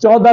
14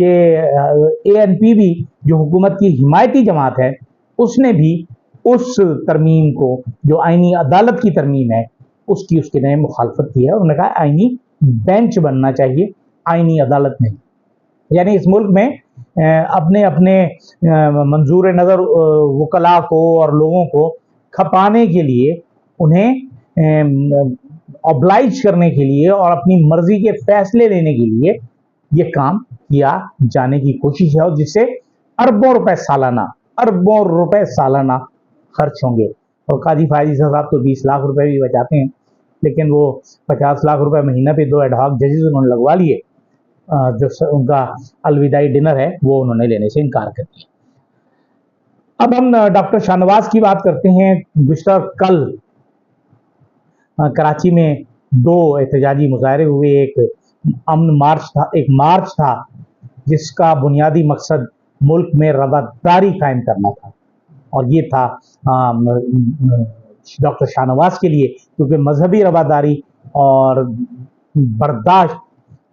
کہ ANP بھی جو حکومت کی حمایتی جماعت ہے اس نے بھی اس ترمیم کو جو آئینی عدالت کی ترمیم ہے اس کے نئے مخالفت کی ہے، اور انہوں نے کہا آئینی بینچ بننا چاہیے، آئینی عدالت نہیں۔ یعنی اس ملک میں اپنے اپنے منظور نظر وکلاء کو اور لوگوں کو کھپانے کے لیے، انہیں oblige کرنے کے لیے اور اپنی مرضی کے فیصلے لینے کے لیے یہ کام کیا جانے کی کوشش ہے، اور جس سے اربوں روپے سالانہ خرچ ہوں گے۔ اور قاضی فائز عیسیٰ صاحب تو 20 لاکھ روپے بھی بچاتے ہیں، لیکن وہ 50 لاکھ روپے مہینہ پہ 2 ایڈ ہاک ججز انہوں نے لگوا لیے، جو ان کا الوداعی ڈنر ہے وہ انہوں نے لینے سے انکار کر دیا۔ اب ہم ڈاکٹر شاہ نواز کی بات کرتے ہیں۔ گزشتہ کل کراچی میں 2 احتجاجی مظاہرے ہوئے، ایک امن مارچ تھا جس کا بنیادی مقصد ملک میں رواداری قائم کرنا تھا، اور یہ تھا ڈاکٹر شاہ نواز کے لیے، کیونکہ مذہبی رواداری اور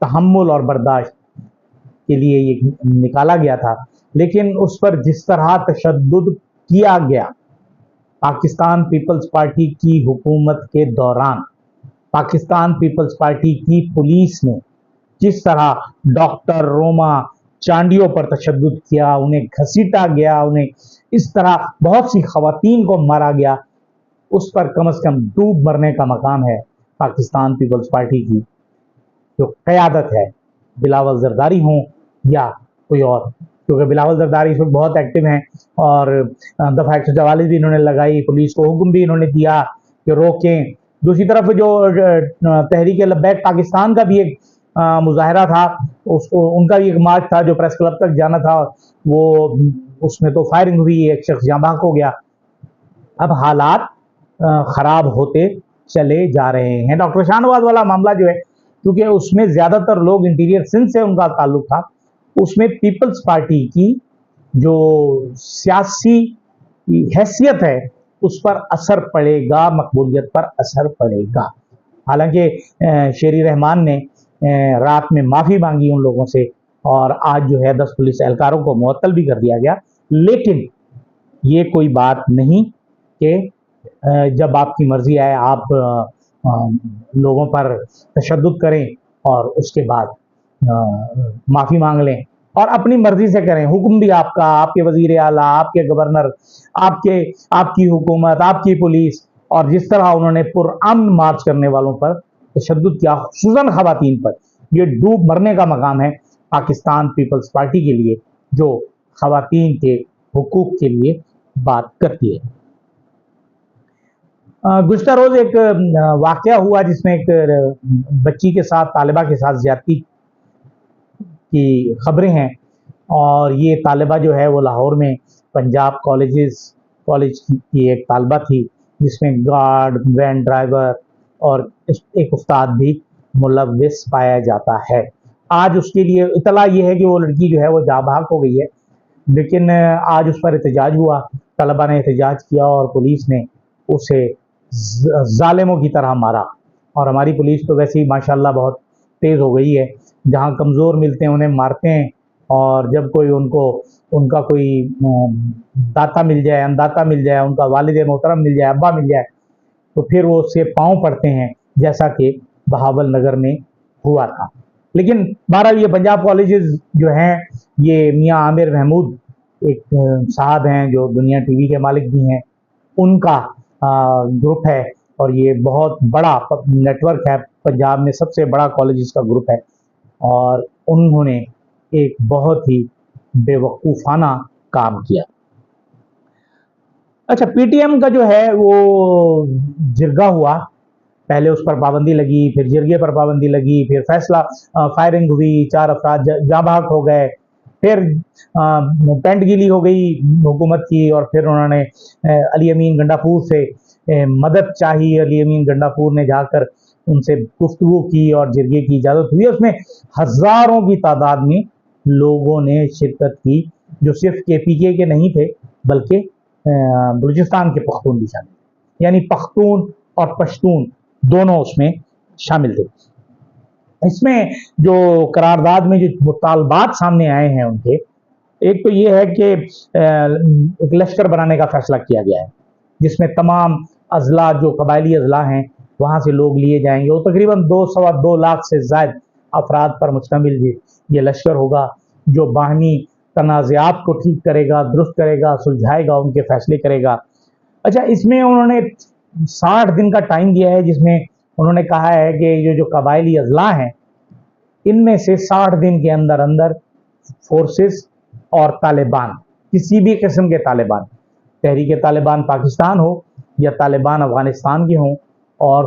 تحمل اور برداشت کے لیے یہ نکالا گیا تھا، لیکن اس پر جس طرح تشدد کیا گیا پاکستان پیپلز پارٹی کی حکومت کے دوران، پاکستان پیپلز پارٹی کی پولیس نے جس طرح ڈاکٹر روما چانڈیوں پر تشدد کیا، انہیں گھسیٹا گیا، انہیں اس طرح بہت سی خواتین کو مارا گیا، اس پر کم از کم ڈوب مرنے کا مقام ہے پاکستان پیپلز پارٹی کی جو قیادت ہے، بلاول زرداری ہوں یا کوئی اور، کیونکہ بلاول زرداری اس وقت بہت ایکٹیو ہیں، اور دفعہ 144 بھی انہوں نے لگائی، پولیس کو حکم بھی انہوں نے دیا کہ روکیں۔ دوسری طرف جو تحریک لبیک پاکستان کا بھی ایک مظاہرہ تھا، ان کا بھی ایک مارچ تھا جو پریس کلب تک جانا تھا، وہ اس میں تو فائرنگ ہوئی، ایک شخص جاں بحق ہو گیا۔ اب حالات خراب ہوتے چلے جا رہے ہیں۔ ڈاکٹر شاہ نواز والا معاملہ جو ہے، کیونکہ اس میں زیادہ تر لوگ انٹیریئر سندھ سے ان کا تعلق تھا، اس میں پیپلز پارٹی کی جو سیاسی حیثیت ہے اس پر اثر پڑے گا، مقبولیت پر اثر پڑے گا۔ حالانکہ شیری رحمان نے رات میں معافی مانگی ان لوگوں سے، اور آج جو ہے 10 پولیس اہلکاروں کو معطل بھی کر دیا گیا، لیکن یہ کوئی بات نہیں کہ جب آپ کی مرضی آئے آپ لوگوں پر تشدد کریں اور اس کے بعد معافی مانگ لیں اور اپنی مرضی سے کریں۔ حکم بھی آپ کا، آپ کے وزیر اعلیٰ، آپ کے گورنر، آپ کی حکومت، آپ کی پولیس، اور جس طرح انہوں نے پرامن مارچ کرنے والوں پر تشدد کیا، خصوصاً خواتین پر، یہ ڈوب مرنے کا مقام ہے پاکستان پیپلز پارٹی کے لیے جو خواتین کے حقوق کے لیے بات کرتی ہے۔ گزشتہ روز ایک واقعہ ہوا جس میں ایک بچی کے ساتھ، طالبہ کے ساتھ زیادتی کی خبریں ہیں، اور یہ طالبہ جو ہے وہ لاہور میں پنجاب کالج کی ایک طالبہ تھی، جس میں گارڈ، وین ڈرائیور اور ایک استاد بھی ملوث پایا جاتا ہے۔ آج اس کے لیے اطلاع یہ ہے کہ وہ لڑکی جو ہے وہ جاں بحق ہو گئی ہے، لیکن آج اس پر احتجاج ہوا، طلبہ نے احتجاج کیا اور پولیس نے اسے ظالموں کی طرح مارا۔ اور ہماری پولیس تو ویسے ہی ماشاءاللہ بہت تیز ہو گئی ہے، جہاں کمزور ملتے ہیں انہیں مارتے ہیں، اور جب کوئی ان کا کوئی داتا مل جائے، انداتا مل جائے، ان کا والد محترم مل جائے، ابا مل جائے، تو پھر وہ اس سے پاؤں پڑتے ہیں، جیسا کہ بہاول نگر میں ہوا تھا۔ لیکن بہرحال یہ پنجاب کالجز جو ہیں، یہ میاں عامر محمود ایک صاحب ہیں جو دنیا ٹی وی کے مالک بھی ہیں، ان کا گروپ ہے، اور یہ بہت بڑا نیٹ ورک ہے، پنجاب میں سب سے بڑا کالجز کا گروپ ہے، اور انہوں نے ایک بہت ہی بے وقوفانہ کام کیا۔ اچھا، پی ٹی ایم کا جو ہے وہ جرگہ ہوا، پہلے اس پر پابندی لگی، پھر جرگے پر پابندی لگی، پھر فیصلہ فائرنگ ہوئی، 4 افراد جاں بحق ہو گئے، پھر پینٹ گیلی ہو گئی حکومت کی، اور پھر انہوں نے علی امین گنڈاپور سے مدد چاہی۔ علی امین گنڈاپور نے جا کر ان سے گفتگو کی اور جرگے کی اجازت ہوئی۔ اس میں ہزاروں کی تعداد میں لوگوں نے شرکت کی، جو صرف کے پی کے نہیں تھے بلکہ بلوچستان کے پختون بھی شامل تھے، یعنی پختون اور پشتون دونوں اس میں شامل تھے۔ اس میں جو قرارداد میں جو مطالبات سامنے آئے ہیں ان کے، ایک تو یہ ہے کہ ایک لشکر بنانے کا فیصلہ کیا گیا ہے جس میں تمام اضلاع جو قبائلی اضلاع ہیں وہاں سے لوگ لیے جائیں گے، وہ تقریباً 2 لاکھ سے زائد افراد پر مشتمل یہ لشکر ہوگا جو باہمی تنازعات کو ٹھیک کرے گا، درست کرے گا، سلجھائے گا، ان کے فیصلے کرے گا۔ اچھا، اس میں انہوں نے 60 دن کا ٹائم دیا ہے جس میں انہوں نے کہا ہے کہ یہ جو قبائلی اضلاع ہیں ان میں سے 60 دن کے اندر اندر فورسز اور طالبان، کسی بھی قسم کے طالبان، تحریک طالبان پاکستان ہو یا طالبان افغانستان کے ہوں، اور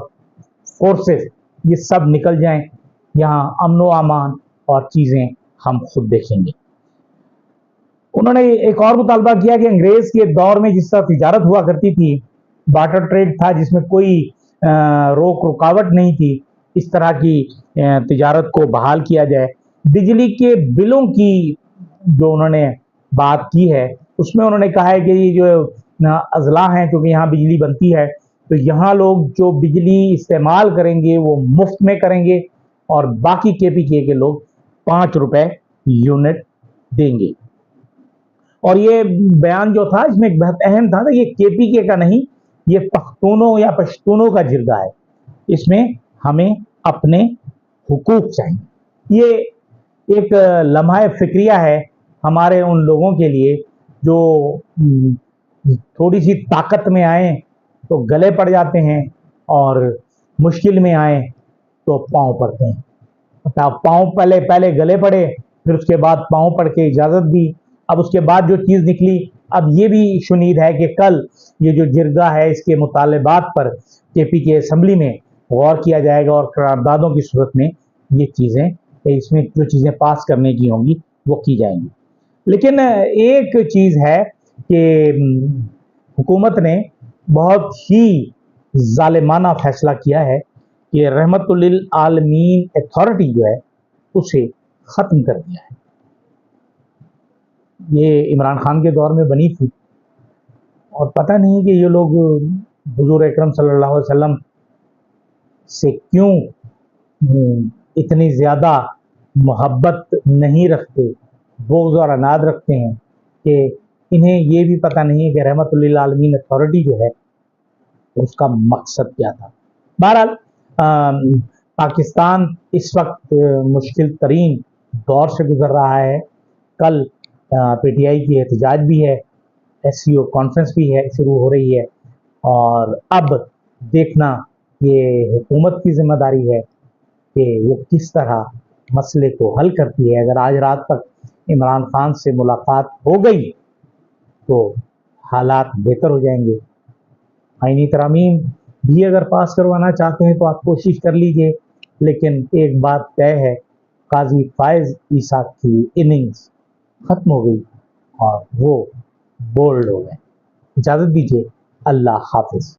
فورسز یہ سب نکل جائیں، یہاں امن و امان اور چیزیں ہم خود دیکھیں گے۔ انہوں نے ایک اور مطالبہ کیا کہ انگریز کے دور میں جس طرح تجارت ہوا کرتی تھی، بارٹر ٹریڈ تھا جس میں کوئی روک رکاوٹ نہیں تھی، اس طرح کی تجارت کو بحال کیا جائے۔ بجلی کے بلوں کی جو انہوں نے بات کی ہے اس میں انہوں نے کہا ہے کہ یہ جو اضلاع ہیں کیونکہ یہاں بجلی بنتی ہے تو یہاں لوگ جو بجلی استعمال کریں گے وہ مفت میں کریں گے، اور باقی KPK کے لوگ 5 روپے یونٹ دیں گے۔ اور یہ بیان جو تھا اس میں ایک بہت اہم تھا، یہ KPK کا نہیں، یہ پختونوں یا پشتونوں کا جرگہ ہے، اس میں ہمیں اپنے حقوق چاہیے۔ یہ ایک لمحہ فکریہ ہے ہمارے ان لوگوں کے لیے جو تھوڑی سی طاقت میں آئیں تو گلے پڑ جاتے ہیں اور مشکل میں آئیں تو پاؤں پڑتے ہیں۔ پاؤں پہلے گلے پڑے، پھر اس کے بعد پاؤں پڑ کے اجازت دی، اب اس کے بعد جو چیز نکلی، اب یہ بھی شنید ہے کہ کل یہ جو جرگہ ہے اس کے مطالبات پر KPK اسمبلی میں غور کیا جائے گا اور قراردادوں کی صورت میں یہ چیزیں، اس میں جو چیزیں پاس کرنے کی ہوں گی وہ کی جائیں گی۔ لیکن ایک چیز ہے کہ حکومت نے بہت ہی ظالمانہ فیصلہ کیا ہے کہ رحمت للعالمین اتھارٹی جو ہے اسے ختم کر دیا ہے۔ یہ عمران خان کے دور میں بنی تھی اور پتہ نہیں کہ یہ لوگ حضور اکرم صلی اللہ علیہ وسلم سے کیوں اتنی زیادہ محبت نہیں رکھتے، بغض اور عناد رکھتے ہیں کہ انہیں یہ بھی پتہ نہیں ہے کہ رحمت للعالمین اتھارٹی جو ہے اس کا مقصد کیا تھا۔ بہرحال پاکستان اس وقت مشکل ترین دور سے گزر رہا ہے۔ کل PTI کی احتجاج بھی ہے، SCO کانفرنس بھی ہے، شروع ہو رہی ہے، اور اب دیکھنا یہ حکومت کی ذمہ داری ہے کہ وہ کس طرح مسئلے کو حل کرتی ہے۔ اگر آج رات تک عمران خان سے ملاقات ہو گئی تو حالات بہتر ہو جائیں گے۔ آئینی ترامیم بھی اگر پاس کروانا چاہتے ہیں تو آپ کوشش کر لیجئے، لیکن ایک بات طے ہے، قاضی فائز عیسیٰ کی اننگز ختم ہو گئی اور وہ بولڈ ہو گئے۔ اجازت دیجیے، اللہ حافظ۔